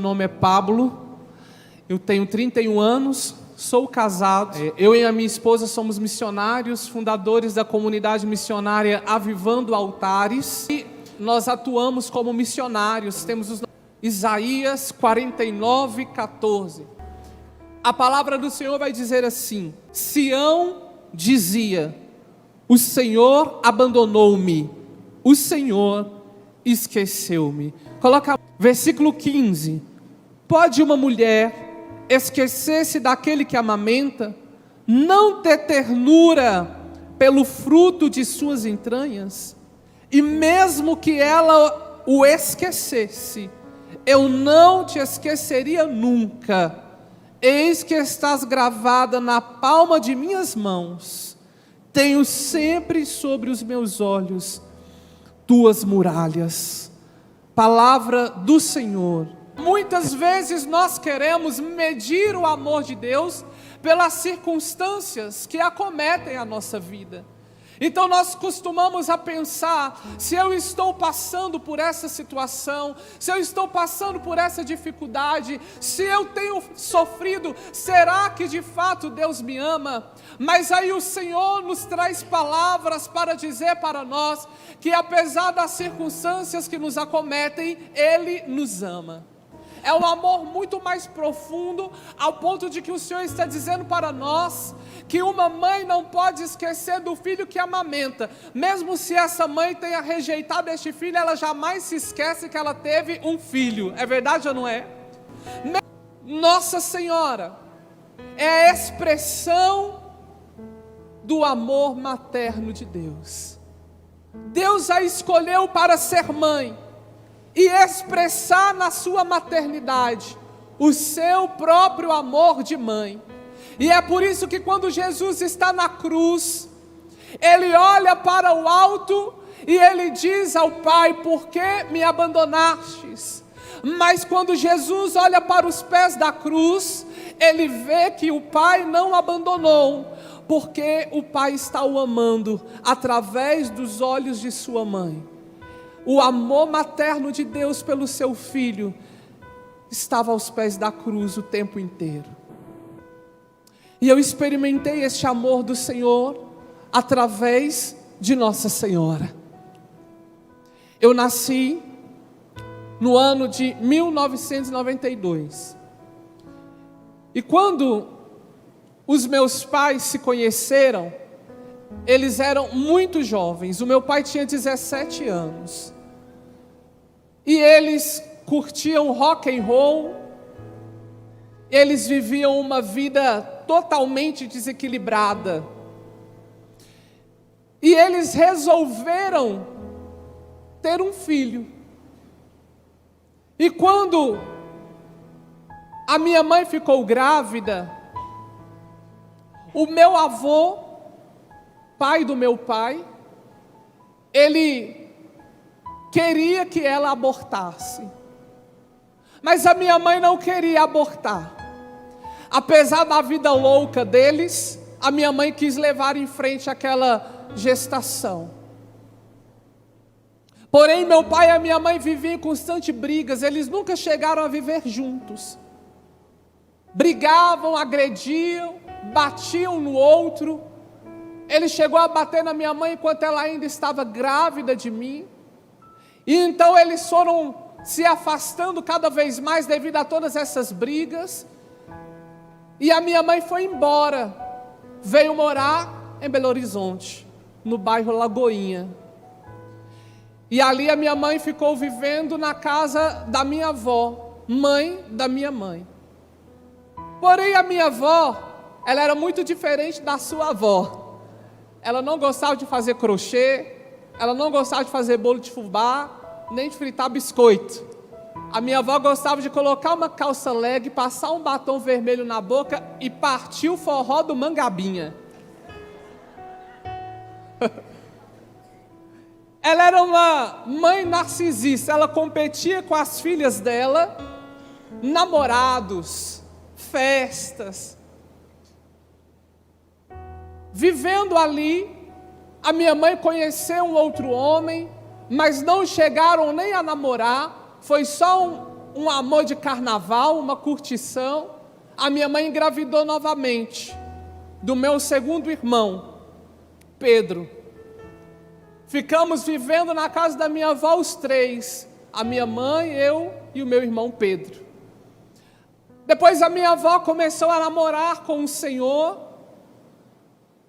Meu nome é Pablo, eu tenho 31 anos, sou casado. Eu e a minha esposa somos missionários, fundadores da comunidade missionária Avivando Altares. E nós atuamos como missionários, temos os Isaías 49:14. A palavra do Senhor vai dizer assim: Sião dizia, o Senhor abandonou-me, o Senhor esqueceu-me. Coloca versículo 15. Pode uma mulher esquecer-se daquele que amamenta, não ter ternura pelo fruto de suas entranhas? E mesmo que ela o esquecesse, eu não te esqueceria nunca. Eis que estás gravada na palma de minhas mãos, tenho sempre sobre os meus olhos tuas muralhas. Palavra do Senhor. Muitas vezes nós queremos medir o amor de Deus pelas circunstâncias que acometem a nossa vida. Então nós costumamos a pensar, se eu estou passando por essa situação, se eu estou passando por essa dificuldade, se eu tenho sofrido, será que de fato Deus me ama? Mas aí o Senhor nos traz palavras para dizer para nós, que apesar das circunstâncias que nos acometem, Ele nos ama. É um amor muito mais profundo, ao ponto de que o Senhor está dizendo para nós, que uma mãe não pode esquecer do filho que amamenta. Mesmo se essa mãe tenha rejeitado este filho, ela jamais se esquece que ela teve um filho. É verdade ou não é? Nossa Senhora é a expressão do amor materno de Deus. Deus a escolheu para ser mãe e expressar na sua maternidade o seu próprio amor de mãe. E é por isso que quando Jesus está na cruz, Ele olha para o alto e Ele diz ao Pai: por que me abandonastes? Mas quando Jesus olha para os pés da cruz, Ele vê que o Pai não abandonou, porque o Pai está o amando através dos olhos de sua mãe. O amor materno de Deus pelo seu filho estava aos pés da cruz o tempo inteiro. E eu experimentei este amor do Senhor através de Nossa Senhora. Eu nasci no ano de 1992. E quando os meus pais se conheceram, eles eram muito jovens. O meu pai tinha 17 anos. E eles curtiam rock and roll. Eles viviam uma vida totalmente desequilibrada. E eles resolveram ter um filho. E quando a minha mãe ficou grávida, o meu avô, pai do meu pai, ele queria que ela abortasse. Mas a minha mãe não queria abortar. Apesar da vida louca deles, a minha mãe quis levar em frente aquela gestação. Porém, meu pai e a minha mãe viviam em constantes brigas. Eles nunca chegaram a viver juntos. Brigavam, agrediam, batiam no outro. Ele chegou a bater na minha mãe enquanto ela ainda estava grávida de mim. E então eles foram se afastando cada vez mais devido a todas essas brigas. E a minha mãe foi embora. Veio morar em Belo Horizonte, no bairro Lagoinha. E ali a minha mãe ficou vivendo na casa da minha avó, mãe da minha mãe. Porém a minha avó, ela era muito diferente da sua avó. Ela não gostava de fazer crochê, ela não gostava de fazer bolo de fubá, nem de fritar biscoito. A minha avó gostava de colocar uma calça leg, passar um batom vermelho na boca e partir o forró do Mangabinha. Ela era uma mãe narcisista, ela competia com as filhas dela, namorados, festas. Vivendo ali, a minha mãe conheceu um outro homem, mas não chegaram nem a namorar. Foi só um amor de carnaval, uma curtição, a minha mãe engravidou novamente do meu segundo irmão, Pedro. Ficamos vivendo na casa da minha avó os três, a minha mãe, eu e o meu irmão Pedro. Depois a minha avó começou a namorar com o Senhor,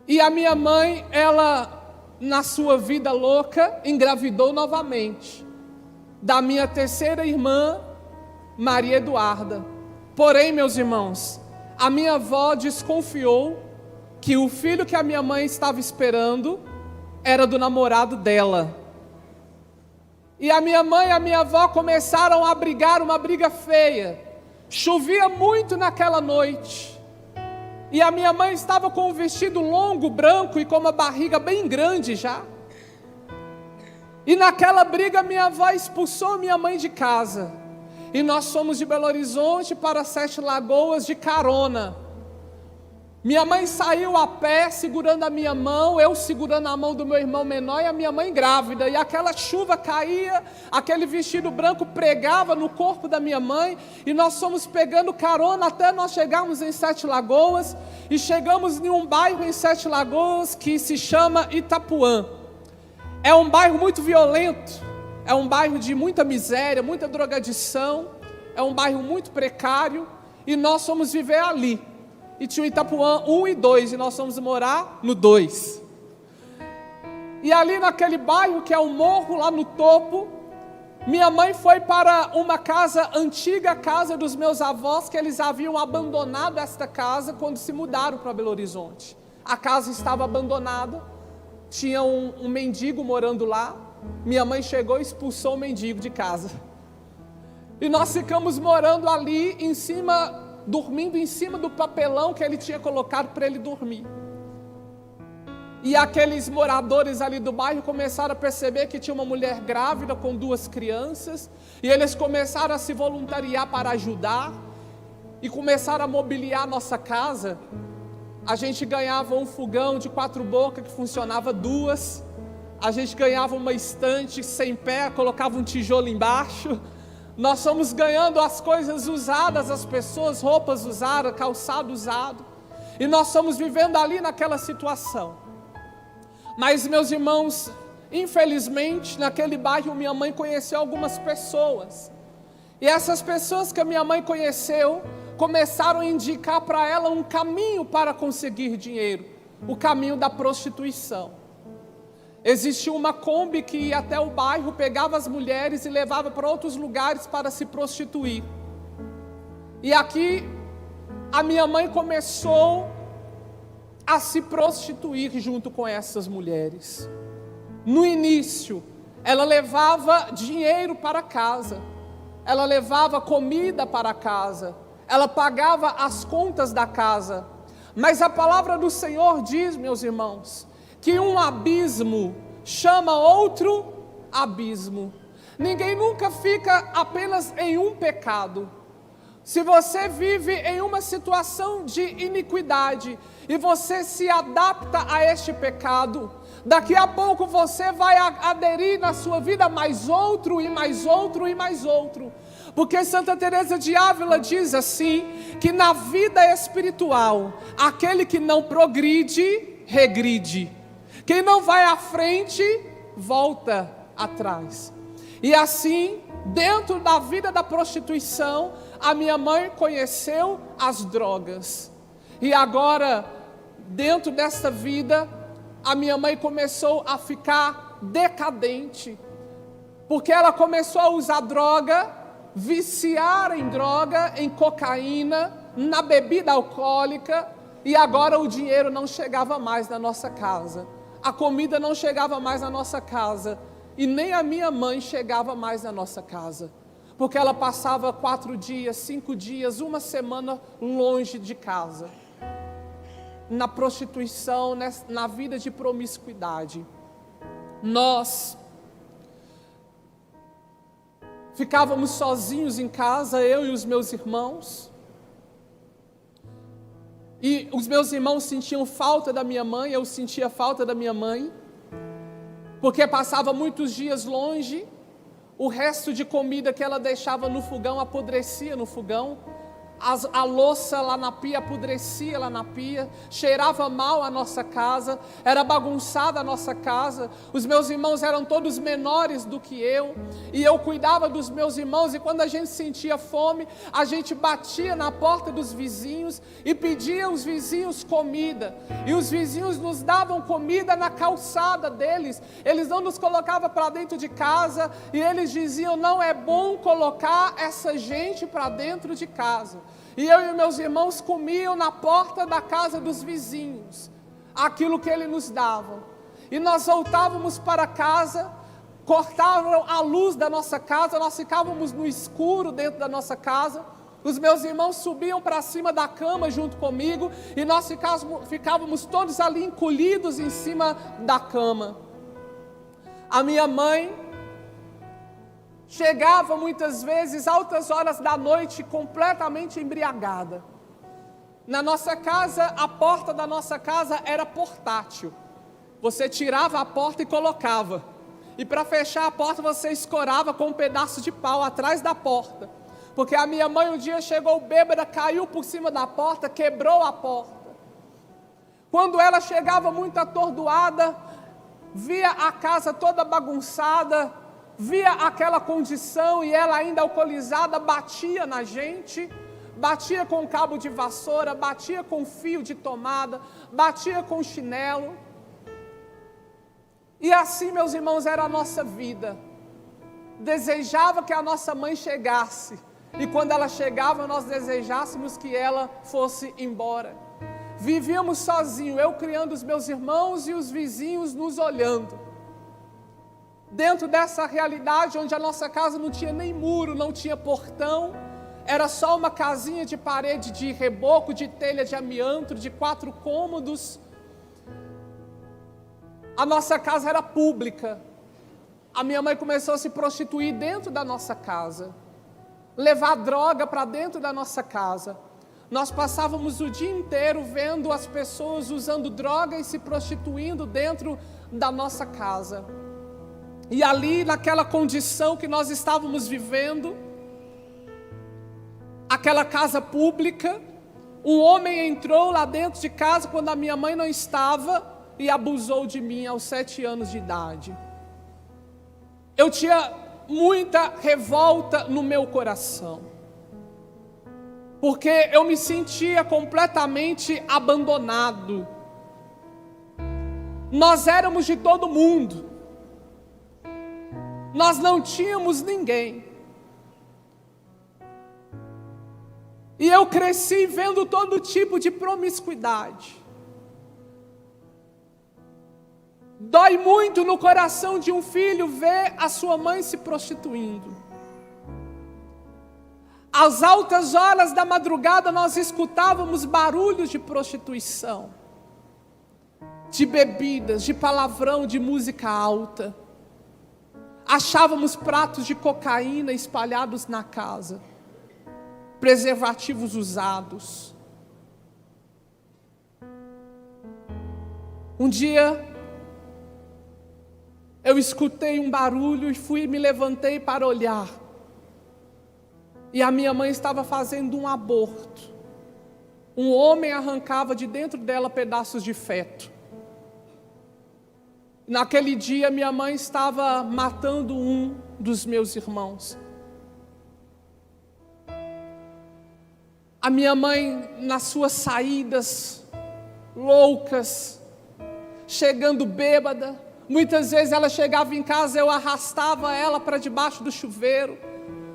e a minha mãe, ela, na sua vida louca, engravidou novamente da minha terceira irmã, Maria Eduarda. Porém, meus irmãos, a minha avó desconfiou que o filho que a minha mãe estava esperando era do namorado dela. E a minha mãe e a minha avó começaram a brigar, uma briga feia. Chovia muito naquela noite. E a minha mãe estava com um vestido longo, branco e com uma barriga bem grande já. E naquela briga minha avó expulsou minha mãe de casa. E nós fomos de Belo Horizonte para Sete Lagoas de carona. Minha mãe saiu a pé, segurando a minha mão, eu segurando a mão do meu irmão menor e a minha mãe grávida. E aquela chuva caía, aquele vestido branco pregava no corpo da minha mãe. E nós fomos pegando carona até nós chegarmos em Sete Lagoas. E chegamos em um bairro em Sete Lagoas que se chama Itapuã. É um bairro muito violento, é um bairro de muita miséria, muita drogadição. É um bairro muito precário e nós fomos viver ali. E tinha o Itapuã 1 e 2, e nós fomos morar no 2. E ali naquele bairro, que é um morro lá no topo, minha mãe foi para uma casa, antiga casa dos meus avós, que eles haviam abandonado esta casa quando se mudaram para Belo Horizonte. A casa estava abandonada, tinha um mendigo morando lá, minha mãe chegou e expulsou o mendigo de casa. E nós ficamos morando ali em cima, dormindo em cima do papelão que ele tinha colocado para ele dormir. E aqueles moradores ali do bairro começaram a perceber que tinha uma mulher grávida com 2 crianças, e eles começaram a se voluntariar para ajudar, e começaram a mobiliar a nossa casa. A gente ganhava um fogão de 4 bocas que funcionava 2, a gente ganhava uma estante sem pé, colocava um tijolo embaixo. Nós fomos ganhando as coisas usadas, as pessoas, roupas usadas, calçado usado. E nós fomos vivendo ali naquela situação. Mas, meus irmãos, infelizmente, naquele bairro minha mãe conheceu algumas pessoas. E essas pessoas que a minha mãe conheceu, começaram a indicar para ela um caminho para conseguir dinheiro. O caminho da prostituição. Existia uma Kombi que ia até o bairro, pegava as mulheres e levava para outros lugares para se prostituir. E aqui a minha mãe começou a se prostituir junto com essas mulheres. No início, ela levava dinheiro para casa, ela levava comida para casa, ela pagava as contas da casa. Mas a palavra do Senhor diz, meus irmãos, que um abismo chama outro abismo. Ninguém nunca fica apenas em um pecado. Se você vive em uma situação de iniquidade e você se adapta a este pecado, daqui a pouco você vai aderir na sua vida mais outro e mais outro e mais outro. Porque Santa Teresa de Ávila diz assim, que na vida espiritual, aquele que não progride, regride. Quem não vai à frente, volta atrás. E assim, dentro da vida da prostituição, a minha mãe conheceu as drogas. E agora, dentro dessa vida, a minha mãe começou a ficar decadente. Porque ela começou a usar droga, viciar em droga, em cocaína, na bebida alcoólica. E agora o dinheiro não chegava mais na nossa casa. A comida não chegava mais na nossa casa. E nem a minha mãe chegava mais na nossa casa. Porque ela passava 4 dias, 5 dias, 1 semana longe de casa. Na prostituição, na vida de promiscuidade. Nós ficávamos sozinhos em casa, eu e os meus irmãos. E os meus irmãos sentiam falta da minha mãe, eu sentia falta da minha mãe, porque passava muitos dias longe. o resto de comida que ela deixava no fogão apodrecia no fogão. A louça lá na pia apodrecia lá na pia, cheirava mal a nossa casa, era bagunçada a nossa casa. Os meus irmãos eram todos menores do que eu, e eu cuidava dos meus irmãos, e quando a gente sentia fome, a gente batia na porta dos vizinhos e pedia aos vizinhos comida, e os vizinhos nos davam comida na calçada deles. Eles não nos colocavam para dentro de casa, e eles diziam: não é bom colocar essa gente para dentro de casa. E eu e meus irmãos comiam na porta da casa dos vizinhos aquilo que eles nos davam. E nós voltávamos para casa, cortavam a luz da nossa casa, nós ficávamos no escuro dentro da nossa casa. Os meus irmãos subiam para cima da cama junto comigo, e nós ficávamos todos ali encolhidos em cima da cama. A minha mãe chegava muitas vezes altas horas da noite completamente embriagada. Na nossa casa, a porta da nossa casa era portátil. Você tirava a porta e colocava. E para fechar a porta você escorava com um pedaço de pau atrás da porta. Porque a minha mãe um dia chegou bêbada, caiu por cima da porta, quebrou a porta. Quando ela chegava muito atordoada, via a casa toda bagunçada, via aquela condição, e ela ainda alcoolizada, batia na gente, batia com cabo de vassoura, batia com fio de tomada, batia com chinelo. E assim, meus irmãos, era a nossa vida. Desejava que a nossa mãe chegasse, e quando ela chegava, nós desejássemos que ela fosse embora. Vivíamos sozinhos, eu criando os meus irmãos e os vizinhos nos olhando. Dentro dessa realidade onde a nossa casa não tinha nem muro, não tinha portão, era só uma casinha de parede de reboco, de telha de amianto, de 4 cômodos. A nossa casa era pública. A minha mãe começou a se prostituir dentro da nossa casa, levar droga para dentro da nossa casa. Nós passávamos o dia inteiro vendo as pessoas usando droga e se prostituindo dentro da nossa casa. E ali, naquela condição que nós estávamos vivendo, aquela casa pública, um homem entrou lá dentro de casa quando a minha mãe não estava e abusou de mim aos 7 anos de idade. Eu tinha muita revolta no meu coração, porque eu me sentia completamente abandonado. Nós éramos de todo mundo. Nós não tínhamos ninguém. E eu cresci vendo todo tipo de promiscuidade. Dói muito no coração de um filho ver a sua mãe se prostituindo. Às altas horas da madrugada nós escutávamos barulhos de prostituição, de bebidas, de palavrão, de música alta. Achávamos pratos de cocaína espalhados na casa, preservativos usados. Um dia, eu escutei um barulho e me levantei para olhar. E a minha mãe estava fazendo um aborto. Um homem arrancava de dentro dela pedaços de feto. Naquele dia, minha mãe estava matando um dos meus irmãos. A minha mãe, nas suas saídas loucas, chegando bêbada, muitas vezes ela chegava em casa, eu arrastava ela para debaixo do chuveiro.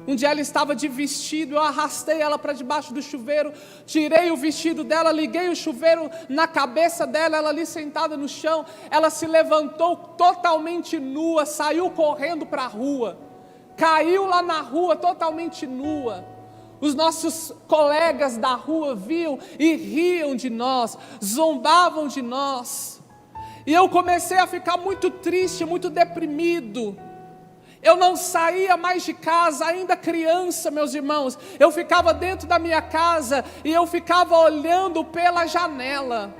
Um dia ela estava de vestido, eu arrastei ela para debaixo do chuveiro, tirei o vestido dela, liguei o chuveiro na cabeça dela, ela ali sentada no chão, ela se levantou totalmente nua, saiu correndo para a rua, caiu lá na rua totalmente nua. Os nossos colegas da rua viam e riam de nós, zombavam de nós. E eu comecei a ficar muito triste, muito deprimido. Eu não saía mais de casa, ainda criança, meus irmãos. Eu ficava dentro da minha casa e eu ficava olhando pela janela.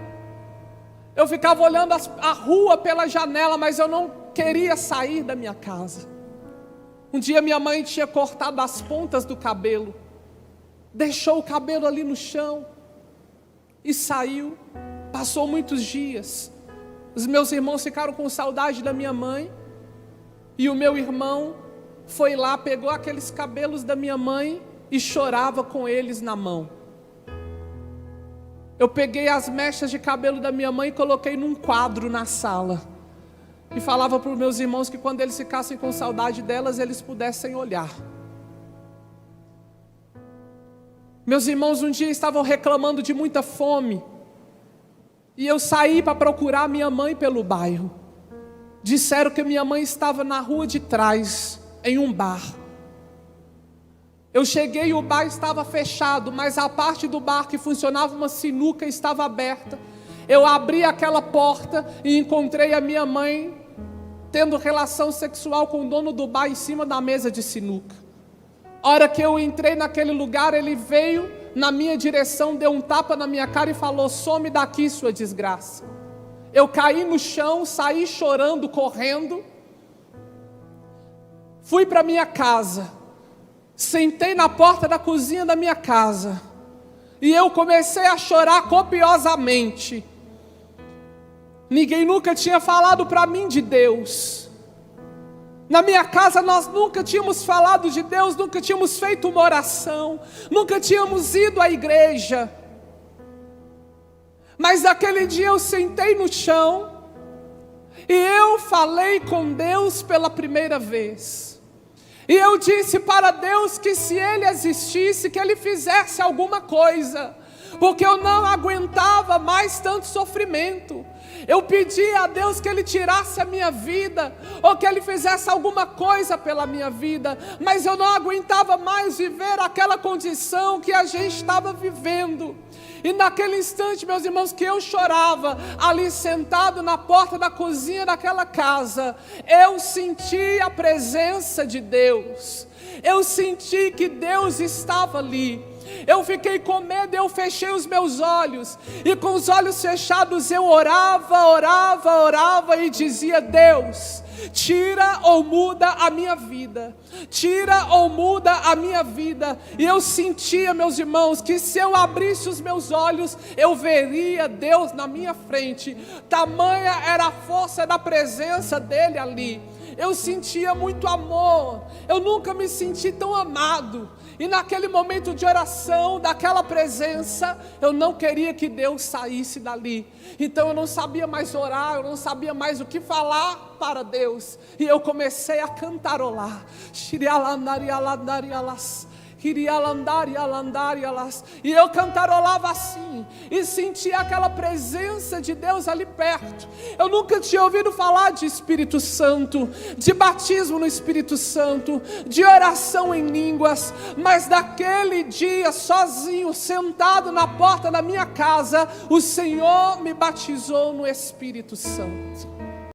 Eu ficava olhando a rua pela janela, mas eu não queria sair da minha casa. Um dia minha mãe tinha cortado as pontas do cabelo, deixou o cabelo ali no chão e saiu. Passou muitos dias. Os meus irmãos ficaram com saudade da minha mãe, e o meu irmão foi lá, pegou aqueles cabelos da minha mãe e chorava com eles na mão. Eu peguei as mechas de cabelo da minha mãe e coloquei num quadro na sala, e falava para os meus irmãos que quando eles ficassem com saudade delas, eles pudessem olhar. Meus irmãos um dia estavam reclamando de muita fome, e eu saí para procurar minha mãe pelo bairro. Disseram que minha mãe estava na rua de trás, em um bar. Eu cheguei e o bar estava fechado, mas a parte do bar que funcionava uma sinuca estava aberta. Eu abri aquela porta e encontrei a minha mãe tendo relação sexual com o dono do bar em cima da mesa de sinuca. A hora que eu entrei naquele lugar, ele veio na minha direção, deu um tapa na minha cara e falou: some daqui, sua desgraça. Eu caí no chão, saí chorando, correndo. Fui para minha casa, sentei na porta da cozinha da minha casa, e eu comecei a chorar copiosamente. Ninguém nunca tinha falado para mim de Deus. Na minha casa nós nunca tínhamos falado de Deus, nunca tínhamos feito uma oração, nunca tínhamos ido à igreja. Mas naquele dia eu sentei no chão e eu falei com Deus pela primeira vez. E eu disse para Deus que se Ele existisse, que Ele fizesse alguma coisa, porque eu não aguentava mais tanto sofrimento. Eu pedi a Deus que Ele tirasse a minha vida, ou que Ele fizesse alguma coisa pela minha vida, mas eu não aguentava mais viver aquela condição que a gente estava vivendo. E naquele instante, meus irmãos, que eu chorava, ali sentado na porta da cozinha daquela casa, eu senti a presença de Deus. Eu senti que Deus estava ali. Eu fiquei com medo, eu fechei os meus olhos, e com os olhos fechados eu orava e dizia: Deus, tira ou muda a minha vida, tira ou muda a minha vida. E eu sentia, meus irmãos, que se eu abrisse os meus olhos, eu veria Deus na minha frente. Tamanha era a força da presença dele ali. Eu sentia muito amor, eu nunca me senti tão amado. E naquele momento de oração, daquela presença, eu não queria que Deus saísse dali. Então eu não sabia mais orar, eu não sabia mais o que falar para Deus. E eu comecei a cantarolar. E eu cantarolava assim, e sentia aquela presença de Deus ali perto. Eu nunca tinha ouvido falar de Espírito Santo, de batismo no Espírito Santo, de oração em línguas, mas daquele dia, sozinho, sentado na porta da minha casa, o Senhor me batizou no Espírito Santo.